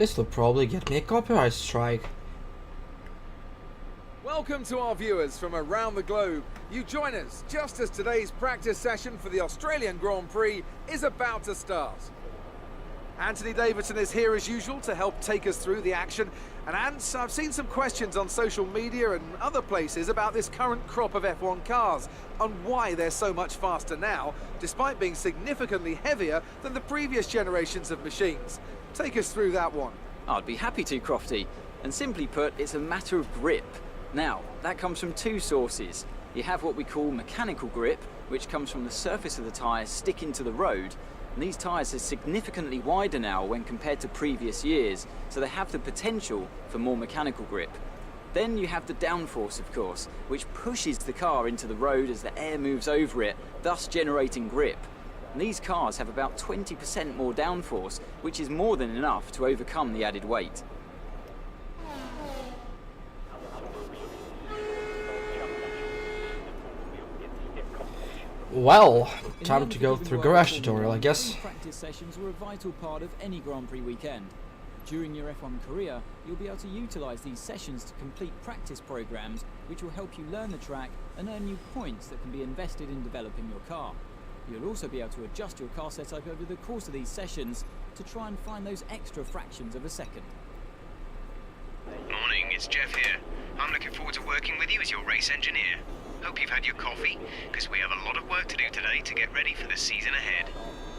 This will probably get me a copyright strike. Welcome to our viewers from around the globe. You join us just as today's practice session for the Australian Grand Prix is about to start. Anthony Davidson is here as usual to help take us through the action. And Ants, I've seen some questions on social media and other places about this current crop of F1 cars and why they're so much faster now, despite being significantly heavier than the previous generations of machines. Take us through that one. I'd be happy to, Crofty. And simply put, it's a matter of grip. Now, that comes from two sources. You have what we call mechanical grip, which comes from the surface of the tyres sticking to the road. And these tyres are significantly wider now when compared to previous years, so they have the potential for more mechanical grip. Then you have the downforce, of course, which pushes the car into the road as the air moves over it, thus generating grip. And these cars have about 20% more downforce, which is more than enough to overcome the added weight. Well, time to go through garage tutorial, I guess. Practice sessions were a vital part of any Grand Prix weekend. During your F1 career, you'll be able to utilise these sessions to complete practice programs which will help you learn the track and earn you points that can be invested in developing your car. You'll also be able to adjust your car setup over the course of these sessions to try and find those extra fractions of a second. Morning, it's Jeff here. I'm looking forward to working with you as your race engineer. Hope you've had your coffee, because we have a lot of work to do today to get ready for the season ahead.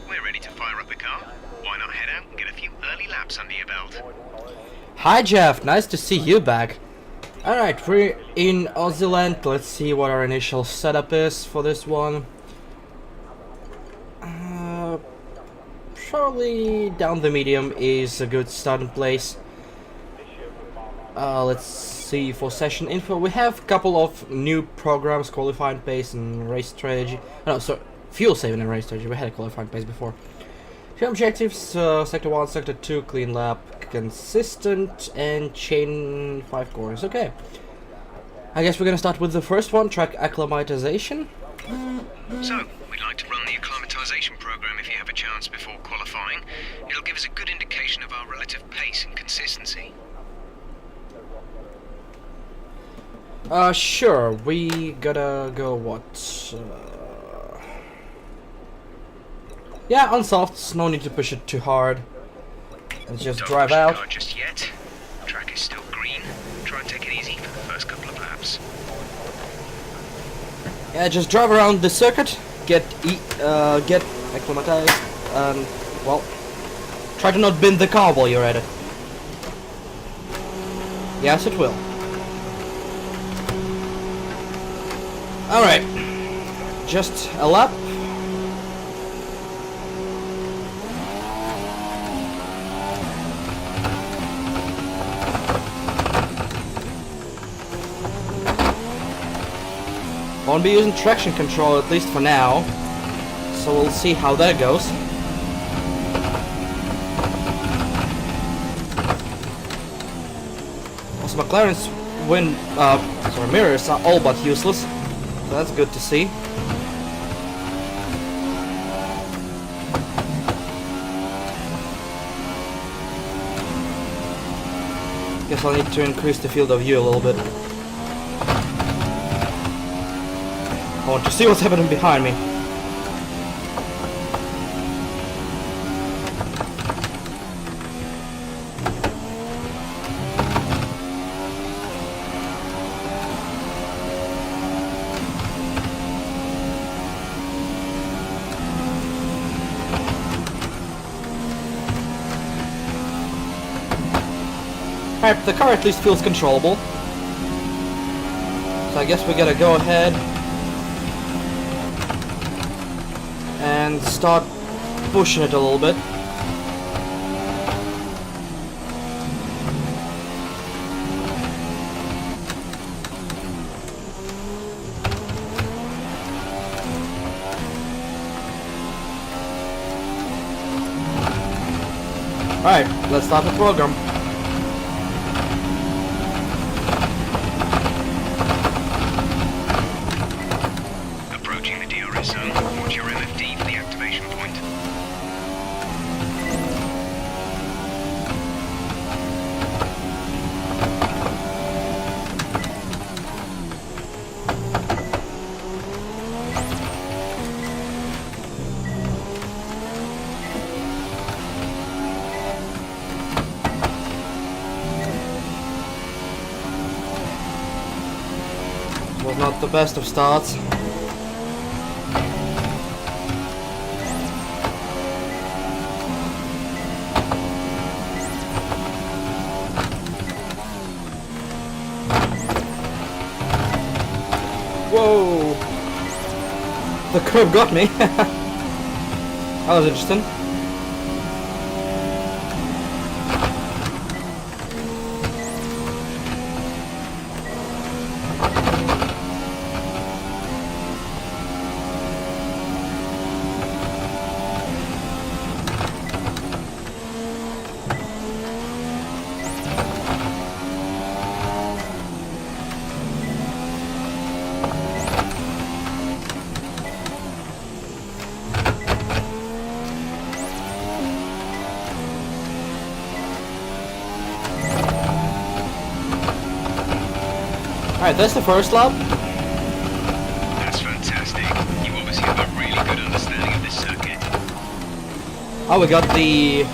We're ready to fire up the car. Why not head out and get a few early laps under your belt? Hi Jeff, nice to see you back. Alright, we're in Aussie land. Let's see what our initial setup is for this one. Probably down the medium is a good starting place. Let's see for session info. We have a couple of new programs, qualifying pace and race strategy. No, sorry, fuel saving and race strategy. We had a qualifying pace before. Few objectives: sector 1, sector 2, clean lap, consistent, and chain 5 corners. Okay. I guess we're gonna start with the first one, track acclimatization. So, we'd like to run the acclimatization program if you have a chance before qualifying. It'll give us a good indication of our relative pace and consistency. Sure, we gotta go what? Yeah, on softs, no need to push it too hard. Let's just Don't drive push the out. car just yet. The track is still green. Try and take it easy for the first couple of laps. Yeah, just drive around the circuit, get acclimatized, and, well, try to not bend the car while you're at it. Yes, it will. Alright, just a lap. Won't be using traction control, at least for now, so we'll see how that goes. Also, McLaren's mirrors are all but useless, so that's good to see. Guess I'll need to increase the field of view a little bit. I want to see what's happening behind me. Alright, the car at least feels controllable. So I guess we gotta go ahead and start pushing it a little bit. Alright, let's start the program. Approaching the DRS zone. Watch your MFD for the activation point. the best of starts. Whoa! The curb got me. That was interesting. Alright, that's the first lap. That's fantastic. You obviously have a really good understanding of this circuit. Oh, we got the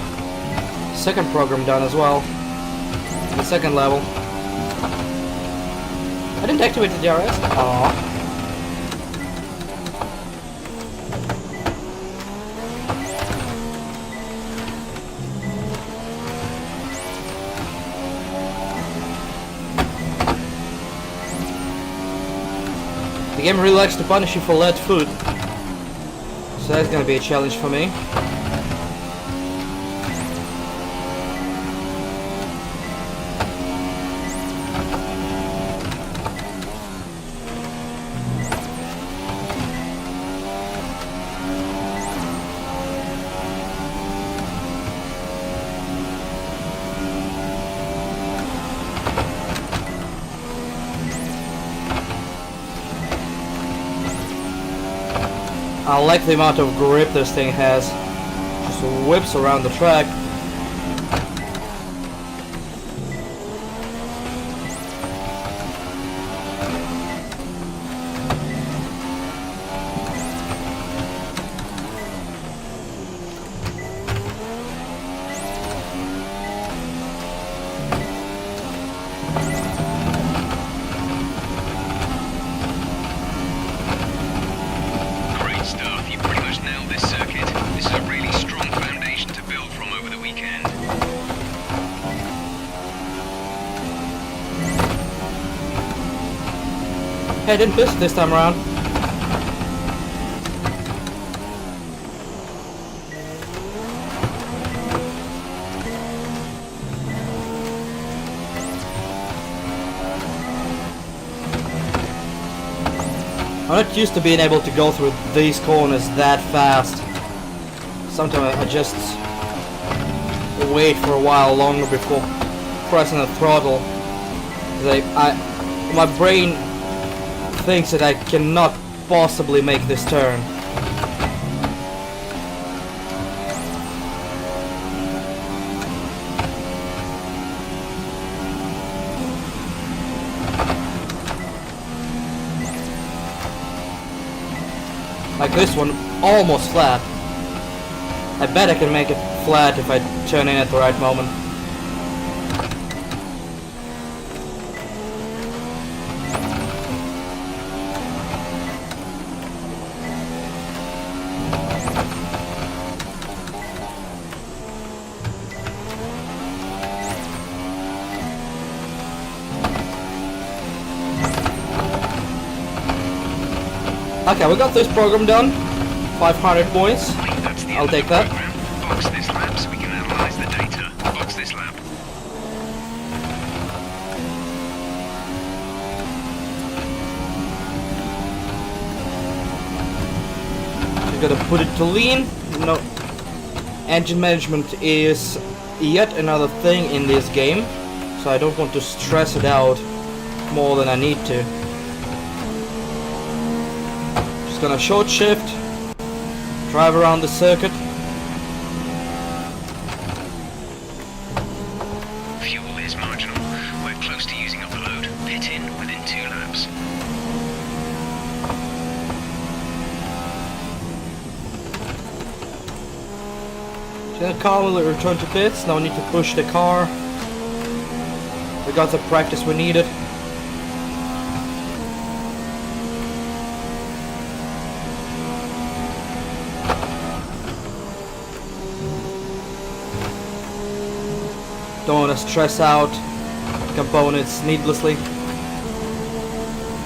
second program done as well. The second level. I didn't activate the DRS. Aww. The game really likes to punish you for lead food, so that's gonna be a challenge for me. I like the amount of grip this thing has. Just whips around the track. Hey, I didn't miss this time around. I'm not used to being able to go through these corners that fast. Sometimes I just wait for a while longer before pressing the throttle. My brain thinks that I cannot possibly make this turn. Like this one, almost flat. I bet I can make it flat if I turn in at the right moment. Okay, we got this program done. 500 points. I'll take that. Box this lap so we can analyze the data. Box this lap. Just gotta put it to lean. No, engine management is yet another thing in this game, so I don't want to stress it out more than I need to. Gonna short shift, drive around the circuit. Fuel is marginal. We're close to using up the load. Pit in within 2 laps. Then calmly return to pits. No need to push the car. We got the practice we needed. Don't want to stress out components needlessly.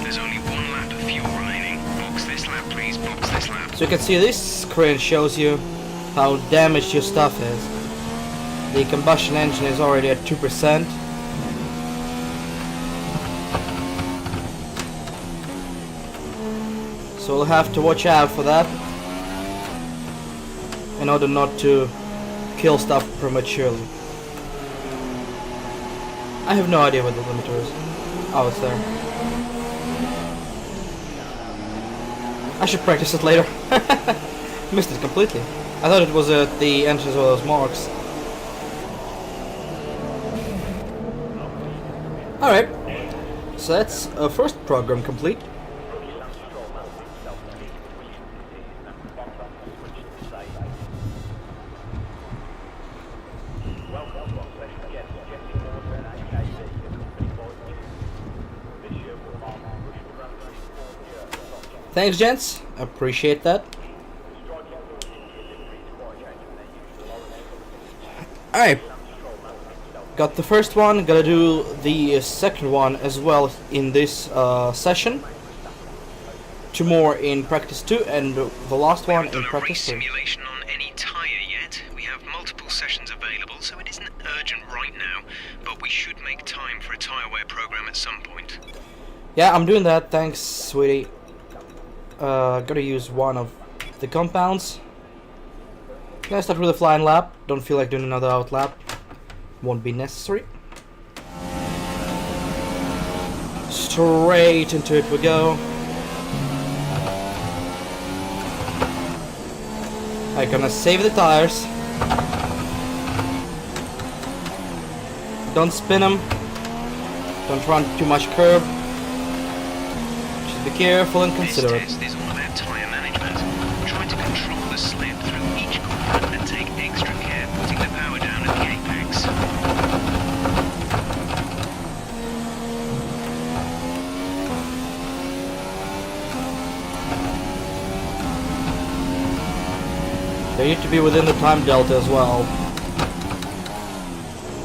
There's only one lap of fuel remaining. Box this lap, please. Box this lap. So you can see this screen shows you how damaged your stuff is. The combustion engine is already at 2%. So we'll have to watch out for that in order not to kill stuff prematurely. I have no idea what the limiter is. Oh, it's there. I should practice it later. Missed it completely. I thought it was at the entrance of those marks. Alright. So that's a first program complete. Thanks, gents. Appreciate that. Alright. Got the first one. Gotta do the second one as well in this session. 2 more in practice 2 and the last one in practice 3. Simulation on any tyre yet. We have multiple sessions available, so it isn't urgent right now, but we should make time for a tyre wear program at some point. Yeah, I'm doing that. Thanks, sweetie. Gotta use one of the compounds. Gonna start with a flying lap. Don't feel like doing another out lap. Won't be necessary. Straight into it we go. I'm gonna save the tires. Don't spin them. Don't run too much curb. Just be careful and considerate. This test is all about tyre management. Try to control the slip through each component and take extra care putting the power down at the apex. They need to be within the time delta as well,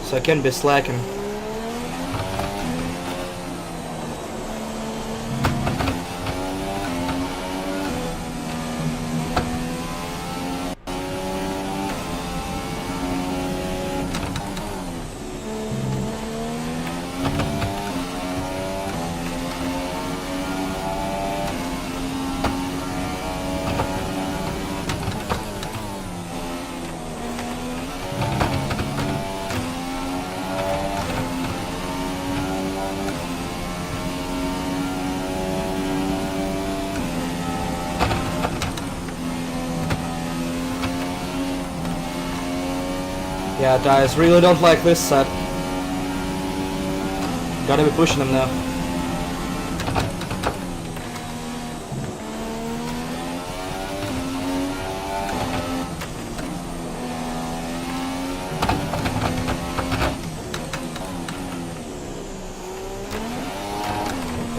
so I can be slacking. Yeah, guys, really don't like this set. Gotta be pushing them now.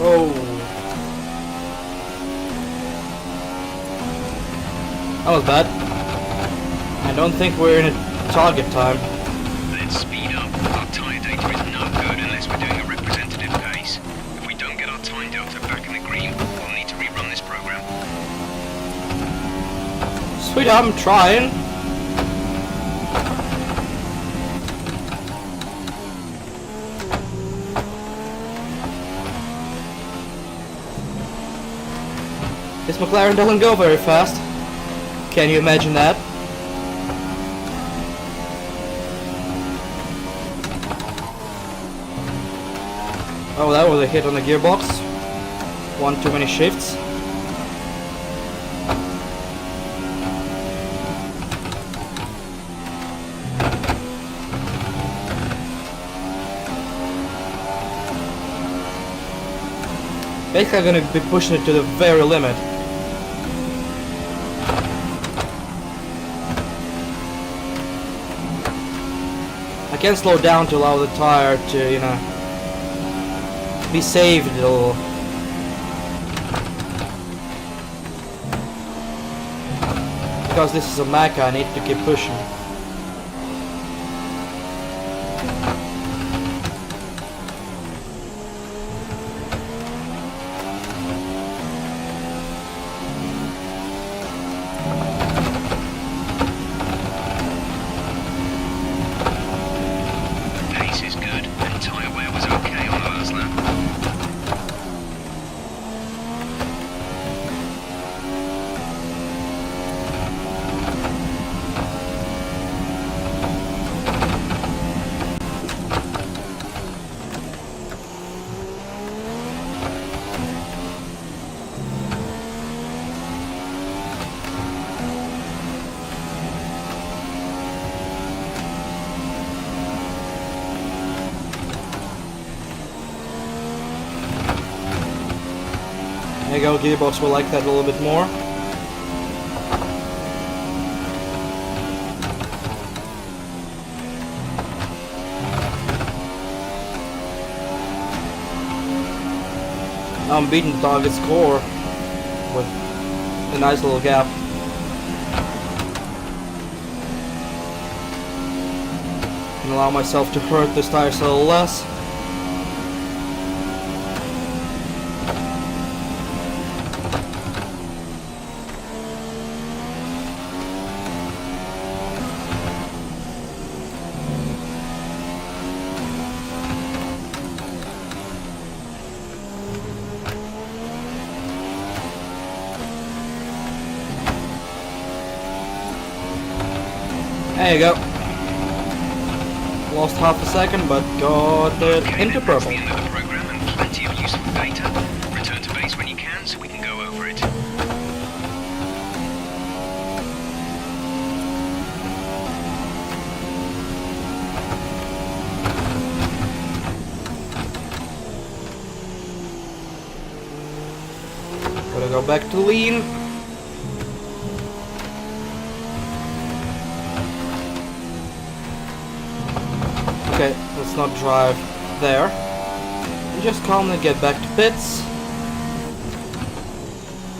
Oh. That was bad. I don't think we're in a target time. Let's speed up. Our tyre data is no good unless we're doing a representative pace. If we don't get our time delta back in the green, we'll need to rerun this program. Sweet, I'm trying. This McLaren doesn't go very fast. Can you imagine that? Oh, that was a hit on the gearbox. One too many shifts. Basically, I'm gonna be pushing it to the very limit. I can slow down to allow the tire to, you know, be saved a little. Because this is a mecha, I need to keep pushing. you go, gearbox will like that a little bit more. I'm beating the target score with a nice little gap. And allow myself to hurt this tire a little less. There you go. Lost half a second, but got it into That's purple. the end of the program and plenty of useful data. Return to base when you can so we can go over it. Gotta go back to lean. Okay, let's not drive there. And just calmly get back to pits.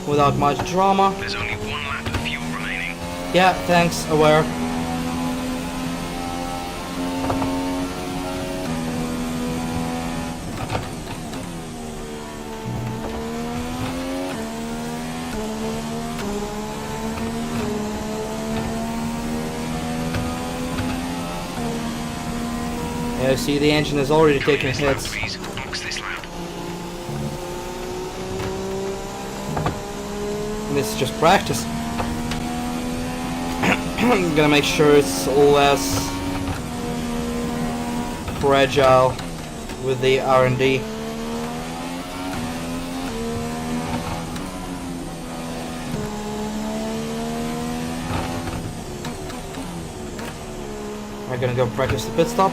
Without much drama. There's only 1 lap of fuel remaining. Yeah, thanks, aware. Yeah, see, the engine is already taking This lap, hits. please. Box this lap. And this is just practice. I'm gonna make sure it's less fragile with the R&D. I'm gonna go practice the pit stop.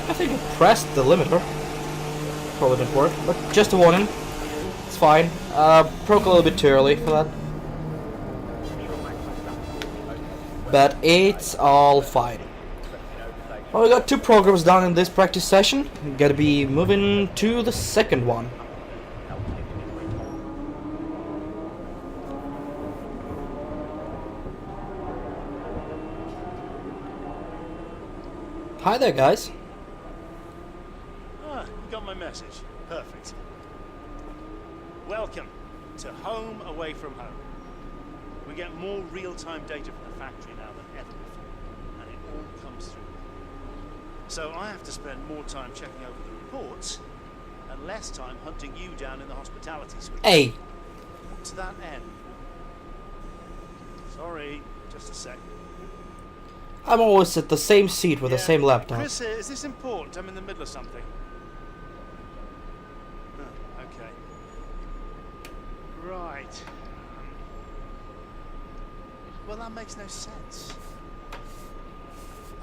I think I pressed the limiter. Probably didn't work, but just a warning. It's fine. Broke a little bit too early for that. But it's all fine. Well, we got 2 programs done in this practice session. Gotta be moving to the second one. Hi there, guys. Ah, you got my message. Perfect. Welcome to home away from home. We get more real-time data from the factory now than ever before, and it all comes through. So I have to spend more time checking over the reports and less time hunting you down in the hospitality suite. Hey, To that end. Sorry, just a sec. I'm always at the same seat with the same laptop. Chris, is this important? I'm in the middle of something. Oh, okay. Right. Well, that makes no sense.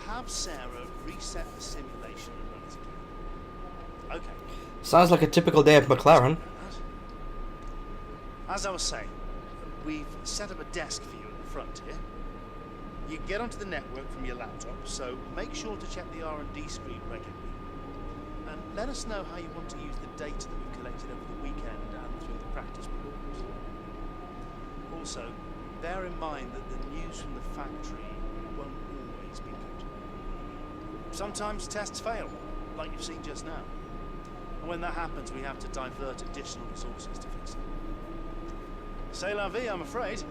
Have Sarah reset the simulation and run it again. Okay. Sounds like a typical day at McLaren. As I was saying, we've set up a desk for you at the front here. You can get onto the network from your laptop, so make sure to check the R&D screen regularly. And let us know how you want to use the data that we've collected over the weekend and through the practice programs. Also, bear in mind that the news from the factory won't always be good. Sometimes tests fail, like you've seen just now. And when that happens, we have to divert additional resources to fix it. C'est la vie, I'm afraid.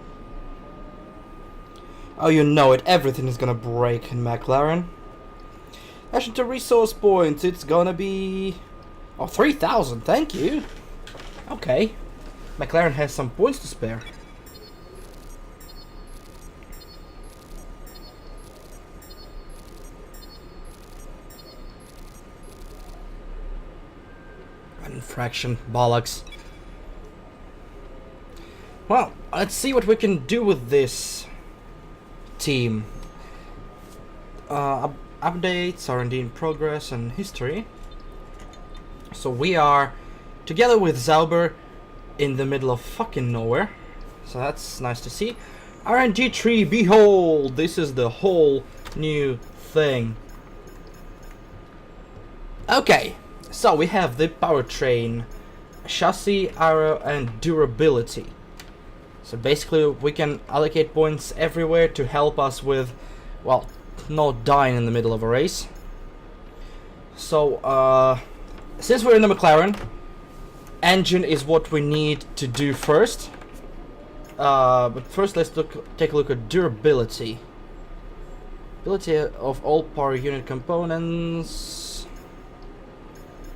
Oh, you know it. Everything is gonna break in McLaren. Action to resource points. It's gonna be... Oh, 3,000. Thank you. Okay. McLaren has some points to spare. Infraction. Bollocks. Well, let's see what we can do with this. team. Updates, R&D in progress, and history. So we are together with Zauber in the middle of fucking nowhere. So that's nice to see. R&D tree, behold! This is the whole new thing. Okay, so we have the powertrain, chassis, aero, and durability. So basically we can allocate points everywhere to help us with, well, not dying in the middle of a race. So, since we're in the McLaren, engine is what we need to do first. But first let's take a look at durability. Ability of all power unit components.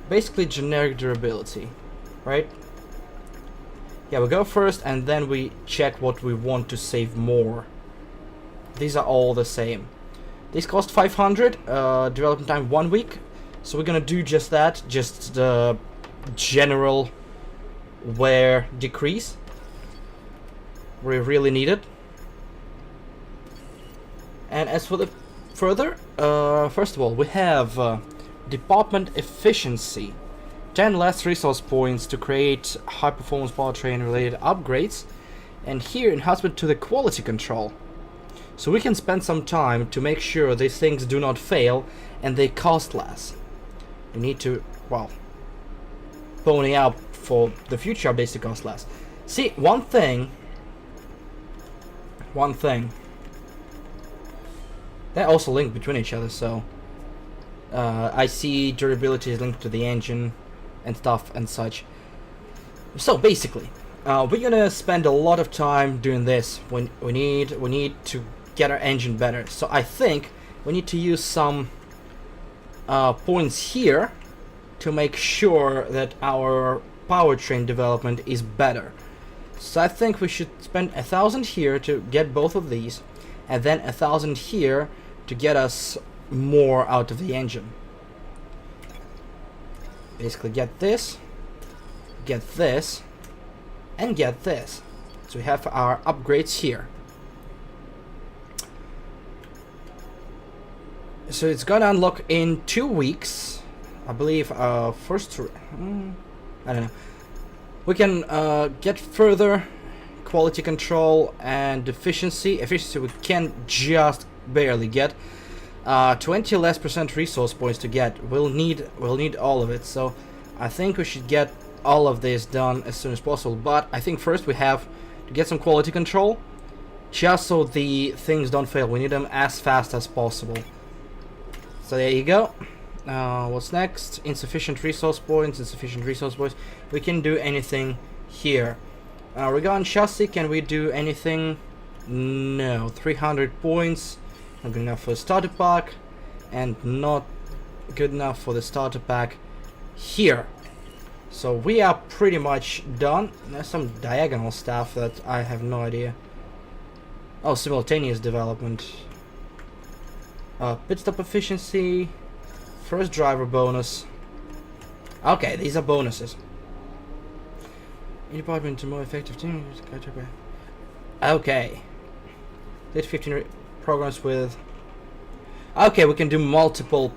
Basically generic durability, right? Yeah, we go first and then we check what we want to save more. These are all the same. These cost 500, development time 1 week. So we're gonna do just that, just the general wear decrease. We really need it. And as for the further, first of all, we have department efficiency. 10 less resource points to create high performance powertrain related upgrades. And here enhancement to the quality control. So we can spend some time to make sure these things do not fail and they cost less. We need to, well, pony up for the future updates to cost less. See, one thing. They're also linked between each other, so I see durability is linked to the engine and stuff and such. So basically, we're gonna spend a lot of time doing this. We need to get our engine better. So I think we need to use some points here to make sure that our powertrain development is better. So I think we should spend 1,000 here to get both of these, and then 1,000 here to get us more out of the engine. Basically get this, and get this. So we have our upgrades here. So it's gonna unlock in 2 weeks, I believe. I don't know. We can get further quality control and efficiency. Efficiency we can just barely get. 20 less % resource points to get. We'll need all of it. So I think we should get all of this done as soon as possible. But I think first we have to get some quality control, just so the things don't fail. We need them as fast as possible. So there you go. What's next? Insufficient resource points. We can do anything here. Regarding chassis, can we do anything? No. 300 points. Not good enough for the starter pack. And not good enough for the starter pack here. So we are pretty much done. There's some diagonal stuff that I have no idea. Oh, simultaneous development. Pit stop efficiency. First driver bonus. Okay, these are bonuses. Department to more effective team. Okay. Did 15 programs with. Okay, we can do multiple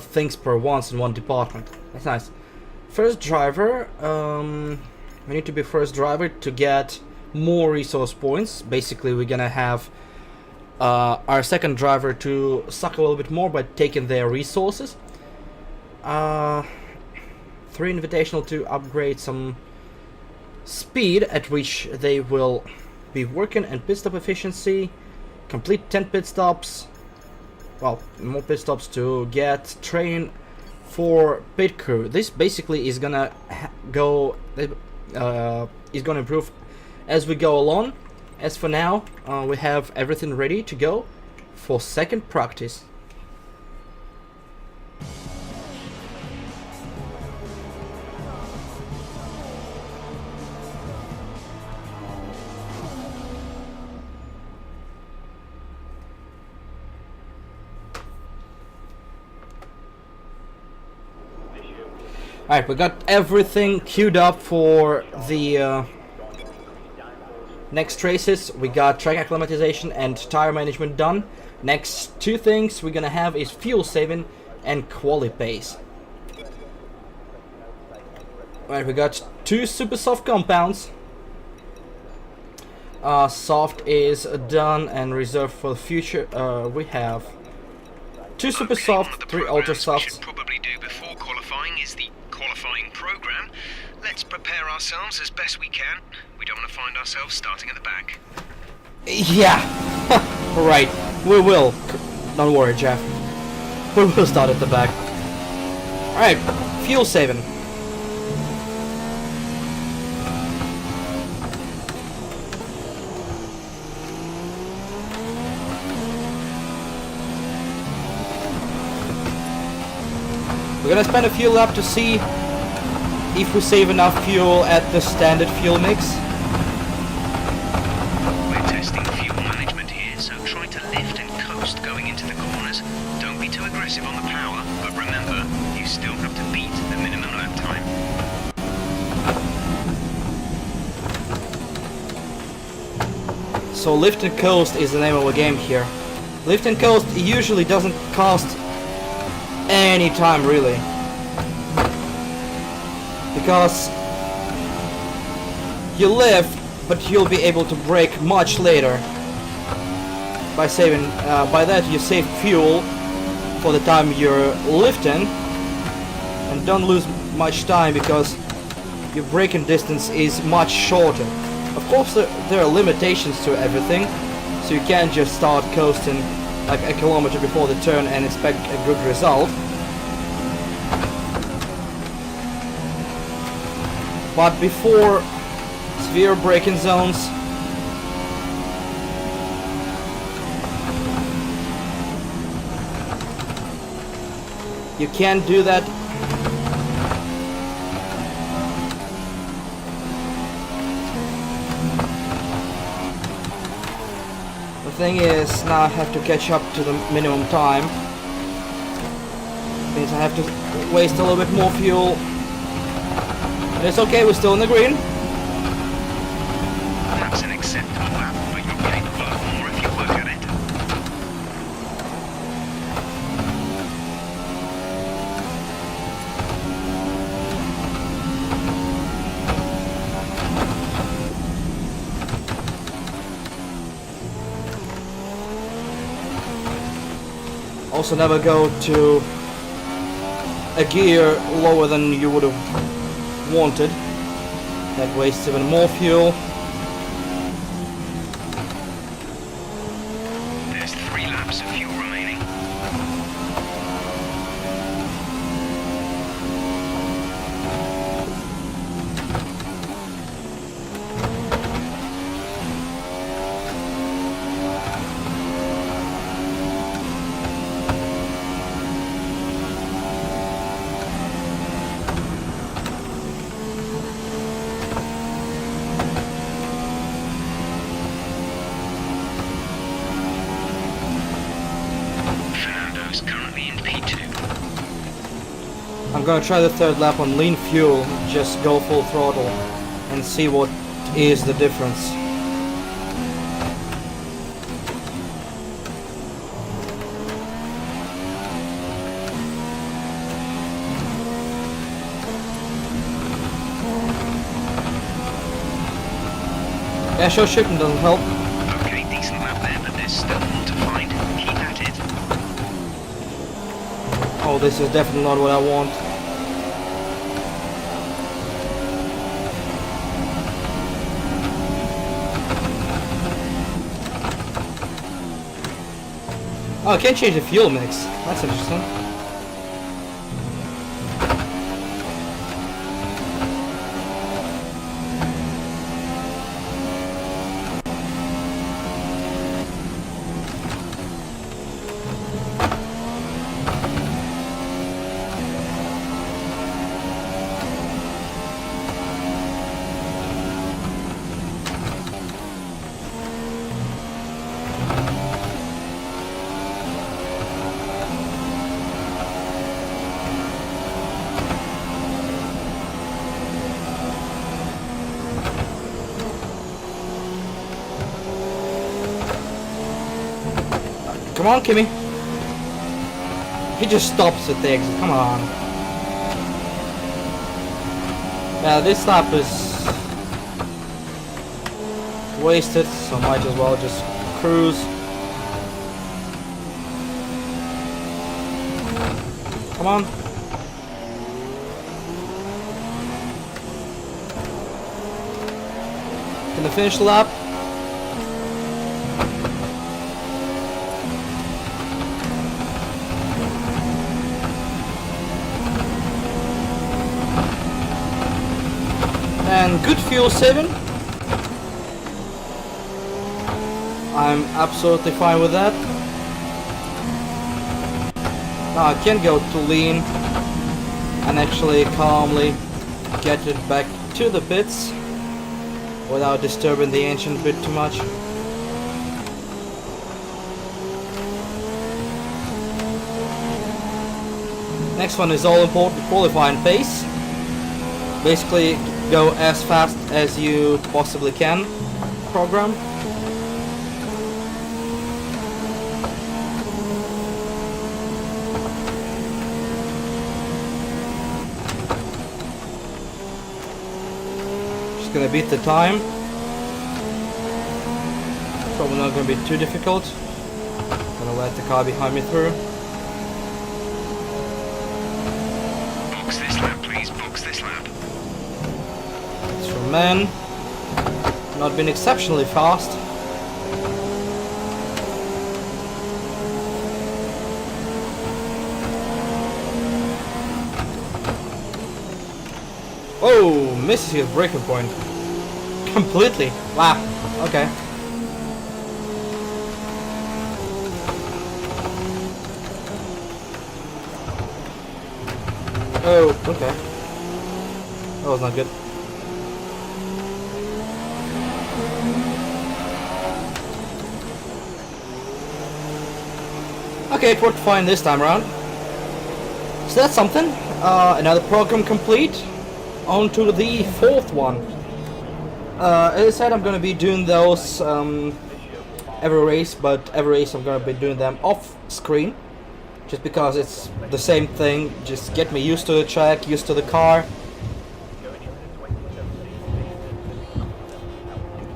things per once in one department. That's nice. First driver. We need to be first driver to get more resource points. Basically, we're gonna have our second driver to suck a little bit more by taking their resources. 3 invitational to upgrade some speed at which they will be working, and pit stop efficiency. Complete 10 pit stops. Well, more pit stops to get training for pit crew. This basically is gonna is gonna improve as we go along. As for now, we have everything ready to go for second practice. Alright, we got everything queued up for the Next races, we got track acclimatization and tire management done. Next two things we're gonna have is fuel saving and quali pace. Right, we got two super soft compounds. Soft is done and reserved for the future. We have two super Okay, soft, one of the 3 ultra programs we softs. should probably do before qualifying is the qualifying program. Let's prepare ourselves as best we can. We don't want to find ourselves starting at the back. Yeah, right. We will. Don't worry, Jeff. We will start at the back. Alright, fuel saving. We're gonna spend a few laps to see if we save enough fuel at the standard fuel mix. We're testing fuel management here, so try to lift and coast going into the corners. Don't be too aggressive on the power, but remember, you still have to beat the minimum lap time. So lift and coast is the name of the game here. Lift and coast usually doesn't cost any time really, because you lift but you'll be able to brake much later by saving by that you save fuel for the time you're lifting and don't lose much time because your braking distance is much shorter. Of course there are limitations to everything, so you can't just start coasting like a kilometer before the turn and expect a good result. But before severe braking zones, you can't do that. The thing is, now I have to catch up to the minimum time. Means I have to waste a little bit more fuel. But it's okay, we're still in the green. That's an acceptable lap, but you're capable of more if you work at it. Also never go to a gear lower than you would have wanted. That wastes even more fuel. There's 3 laps of fuel remaining. Fernando's currently in P2. I'm gonna try the third lap on lean fuel, just go full throttle and see what is the difference. Yeah, sure, shifting doesn't help. Okay, decent lap there, but there's still more to find. Keep at it. Oh, this is definitely not what I want. Oh, I can't change the fuel mix. That's interesting. Come on, Kimmy. He just stops at the exit. Come on. Yeah, this lap is wasted, so might as well just cruise. Come on. Gonna finish the lap. And good fuel saving. I'm absolutely fine with that. Now I can go to lean and actually calmly get it back to the pits without disturbing the engine a bit too much. Next one is all important qualifying pace. Basically go as fast as you possibly can program. Just gonna beat the time. Probably not gonna be too difficult. Gonna let the car behind me through. Box this lap, please. Box this lap. It's from men. Not been exceptionally fast. Oh, misses his braking point. Completely. Wow. Okay. Oh, okay. That was not good. Okay, it worked fine this time around. So that's something. Another program complete. On to the fourth one. As I said, I'm gonna be doing those every race, but every race I'm gonna be doing them off screen. Just because it's the same thing, just get me used to the track, used to the car.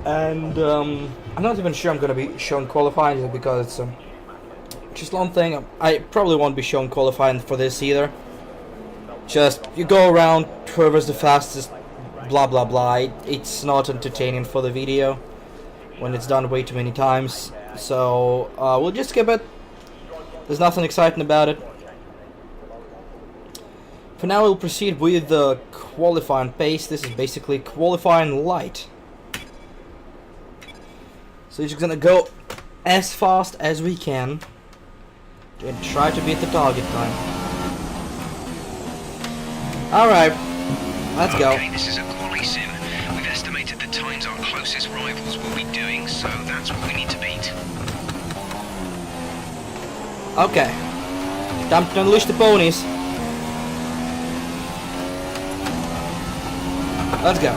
And I'm not even sure I'm gonna be showing qualifying because it's just one thing. I probably won't be showing qualifying for this either. Just you go around, whoever's the fastest, blah blah blah. It's not entertaining for the video when it's done way too many times. So we'll just skip it. There's nothing exciting about it. For now, we'll proceed with the qualifying pace. This is basically qualifying light. So we're just gonna go as fast as we can and try to beat the target time. Alright, let's go. Okay, this is a quali sim. We've estimated the times our closest rivals will be doing, so that's what we need to beat. Okay. Time to unleash the ponies. Let's go.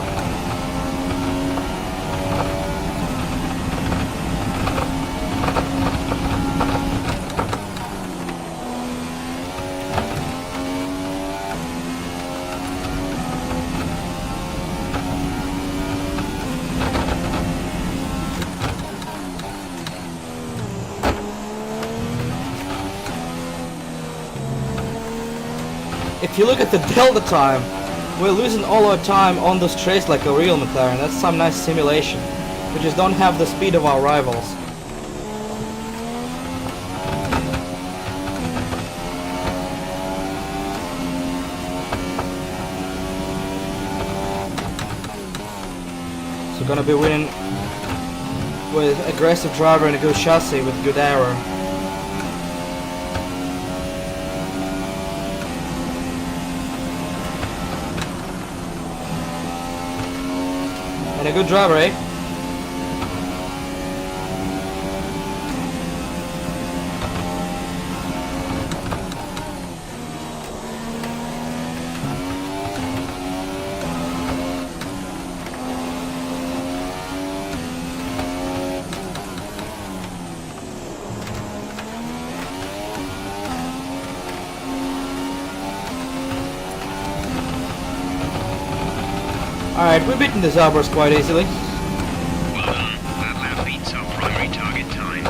If you look at the delta time, we're losing all our time on the straights like a real McLaren. That's some nice simulation. We just don't have the speed of our rivals. So gonna be winning with aggressive driver and a good chassis with good aero. And a good driver, eh? Alright, we're beating the Zarbers quite easily. Well done. That lap beats our primary target time.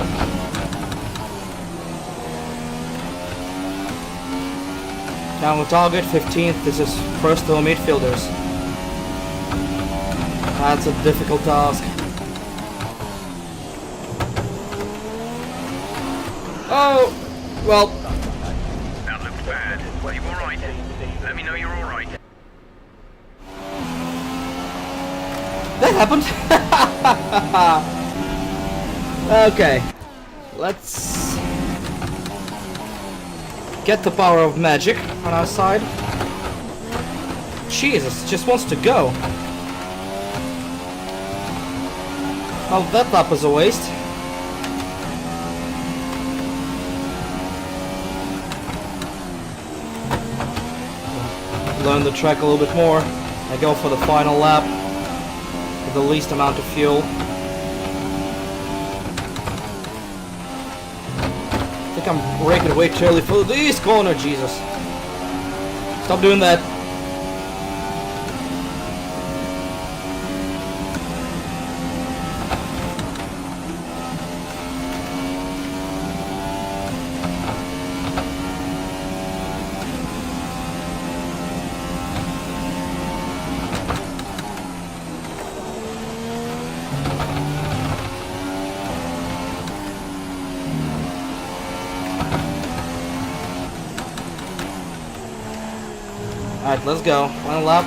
Down with target, 15th. This is first to the midfielders. That's a difficult task. Oh, well. That looked bad. Are you alright? Let me know you're alright. That happened. Okay, let's get the power of magic on our side. Jesus, just wants to go. Well, that lap was a waste. Learn the track a little bit more. I go for the final lap with the least amount of fuel. I think I'm braking way too early for this corner, Jesus. Stop doing that. Alright, let's go. Final lap.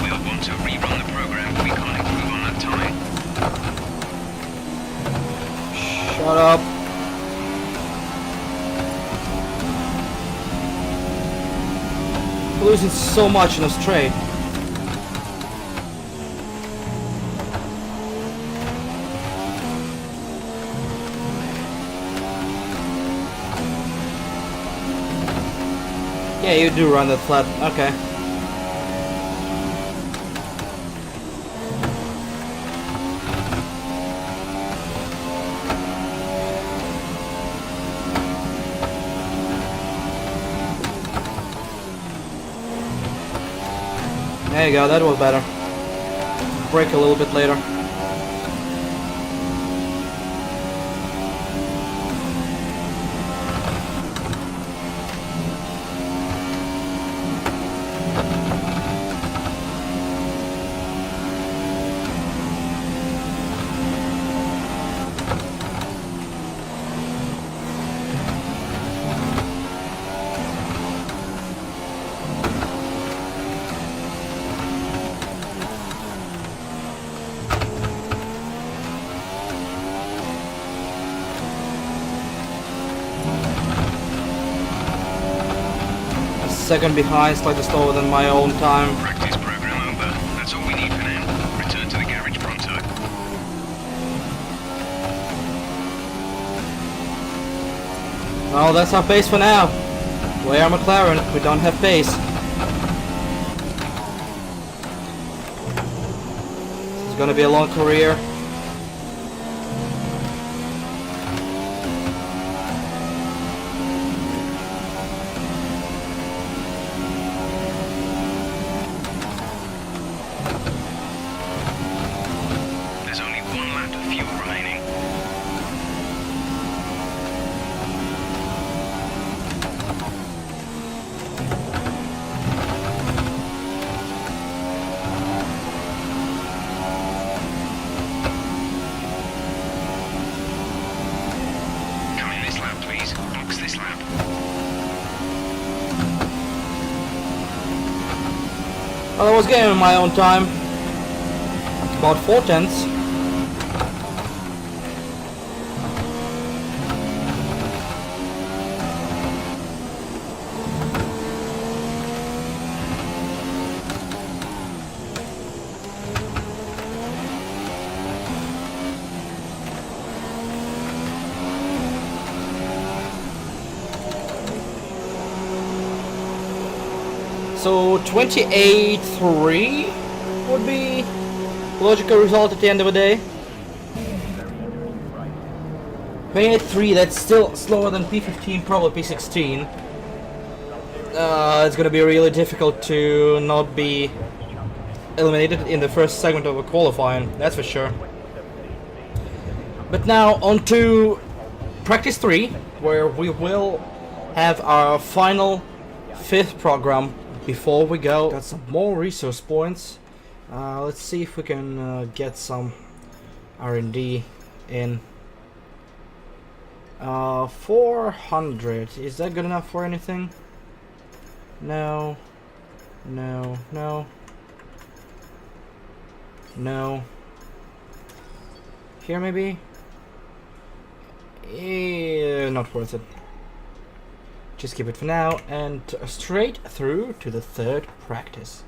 We'll want to rerun the program if we can't improve on that time. Shut up. Losing so much in a straight. Yeah, you do run that flat. Okay. There you go, that was better. Brake a little bit later. Second behind, slightly slower than my own time. Practice program over. That's all we need for now. Return to the garage pronto. Well, that's our pace for now. We are McLaren, we don't have pace. This is gonna be a long career. There's only one lap of fuel remaining. Come in this lap, please. Box this lap. Well, I was getting in my own time. About 4/10. So 28-3 would be logical result at the end of the day. 28.3, that's still slower than P15, probably P16. It's gonna be really difficult to not be eliminated in the first segment of a qualifying, that's for sure. But now on to practice 3, where we will have our final 5th program before we go. Got some more resource points. Let's see if we can get some R&D in. 400, is that good enough for anything? No, no, no, no. Here maybe? Not worth it. Just keep it for now and straight through to the 3rd practice.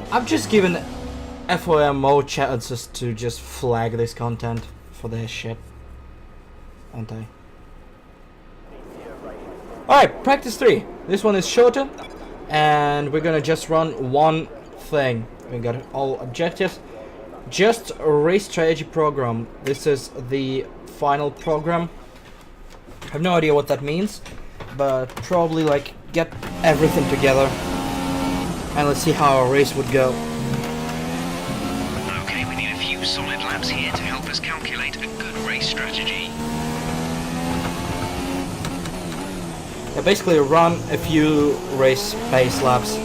I've just given FOMO chances to just flag this content for their shit, aren't I? Alright, practice 3. This one is shorter, and we're gonna just run one thing. We got all objectives. Just a race strategy program. This is the final program. I have no idea what that means, but probably like get everything together. And let's see how our race would go. Okay, we need a few solid laps here to help us calculate a good race strategy. Yeah, basically run a few race pace laps.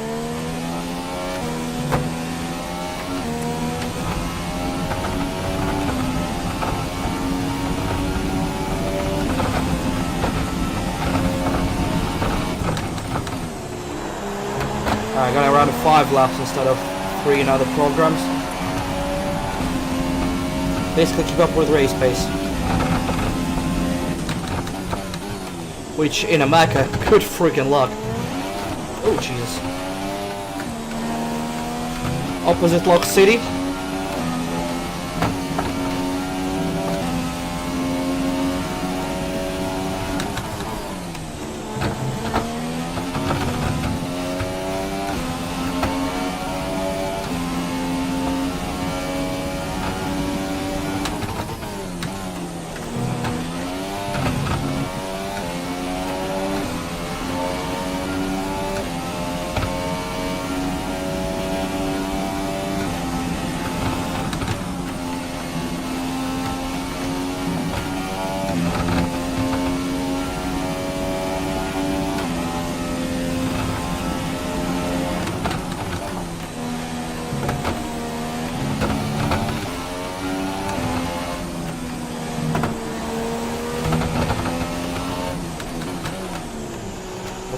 I got around 5 laps instead of 3 in other programs. Basically keep up with race pace. Which in America, good freaking luck. Oh Jesus. Opposite Lock City.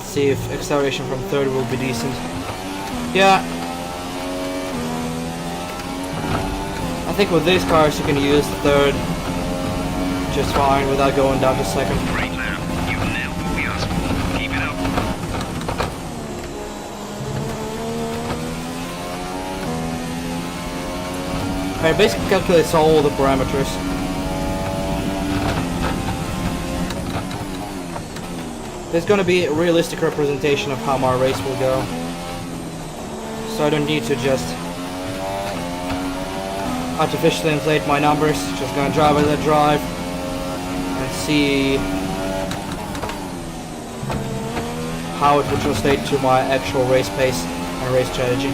See if acceleration from 3rd will be decent. Yeah. I think with these cars you can use 3rd just fine without going down to 2nd. Great lap. You nailed what we asked for. Keep it up. It basically calculates all the parameters. There's gonna be a realistic representation of how my race will go. So I don't need to just artificially inflate my numbers. Just gonna drive as I drive and see how it would translate to my actual race pace and race strategy.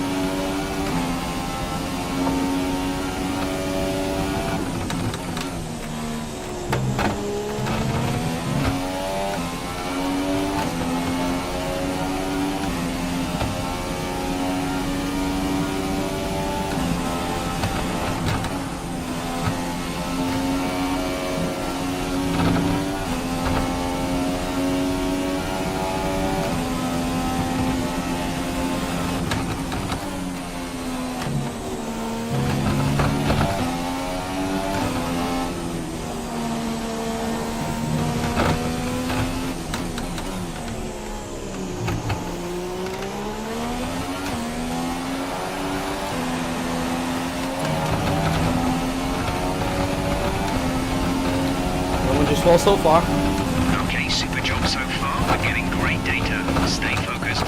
Just well so far. Okay, super job so far. We're getting great data. Stay focused.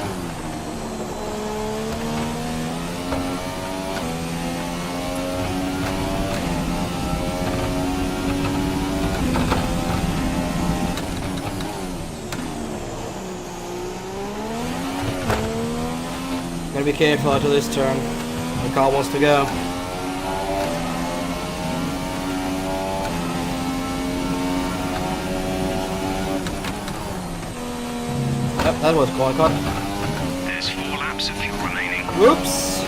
Gotta be careful after this turn. The car wants to go. Yep, that was quite cut. There's 4 laps of fuel remaining. Whoops!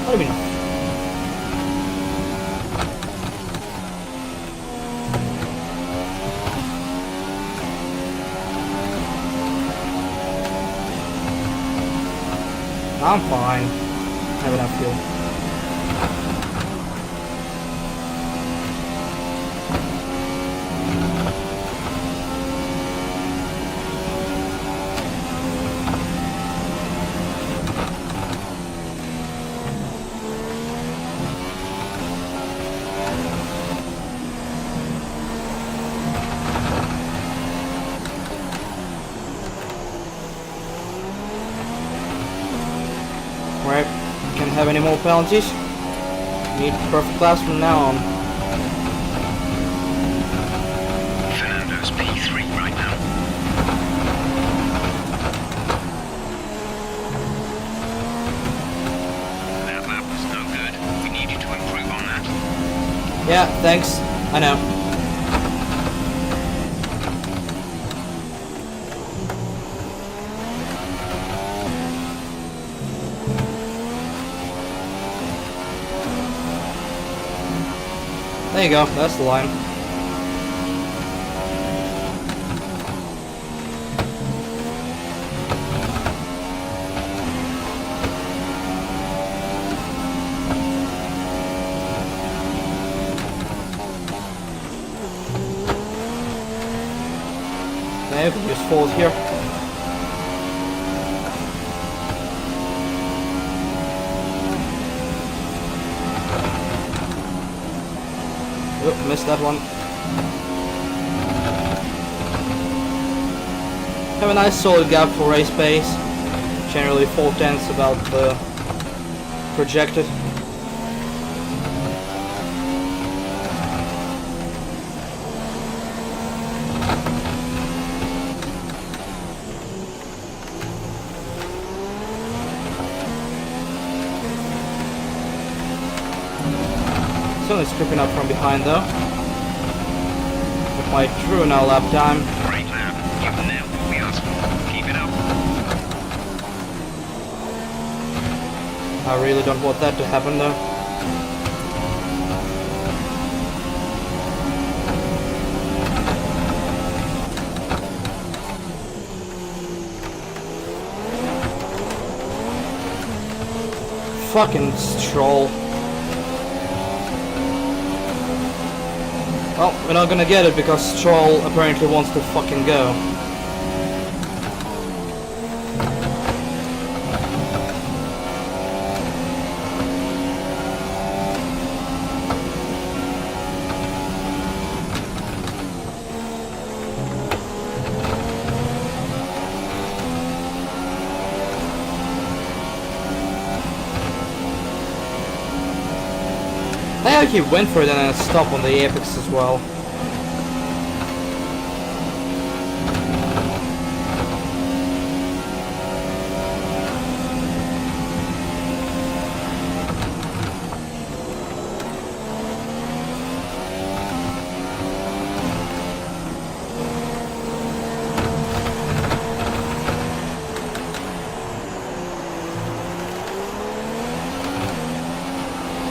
What do we know? I'm fine. I have enough fuel. Right, can't have any more penalties. Need perfect class from now on. Fernando's P3 right now. That lap was no good. We need you to improve on that. Yeah, thanks. I know. There you go, that's the line. Okay, we can just fold here. Oh, missed that one. Have a nice solid gap for race pace. Generally 4/10 about the projected. It's creeping up from behind though. With my true now lap time. Great lap. You've nailed what we asked for. Keep it up. I really don't want that to happen though. Fucking Stroll. Well, we're not gonna get it because Stroll apparently wants to fucking go. I think he went for it and then stopped on the apex as well.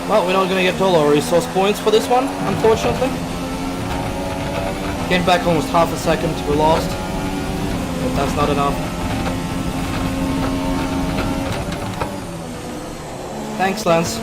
Well, we're not gonna get all our resource points for this one, unfortunately. Gained back almost half a second we lost, but that's not enough. Thanks, Lance.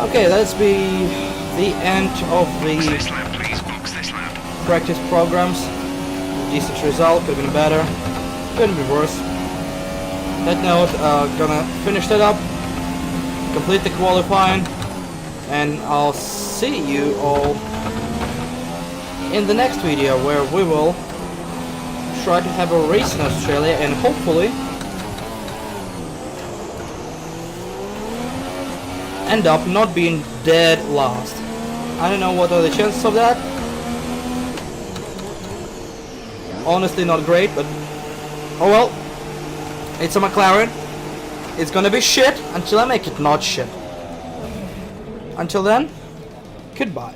Okay, that's be the end of Box the this lap, please. Box this lap. practice programs. Decent result, could have been better, could have been worse. That note, gonna finish that up, complete the qualifying, and I'll see you all in the next video where we will try to have a race in Australia and hopefully end up not being dead last. I don't know what are the chances of that. Honestly not great, but oh well. It's a McLaren. It's gonna be shit until I make it not shit. Until then, goodbye.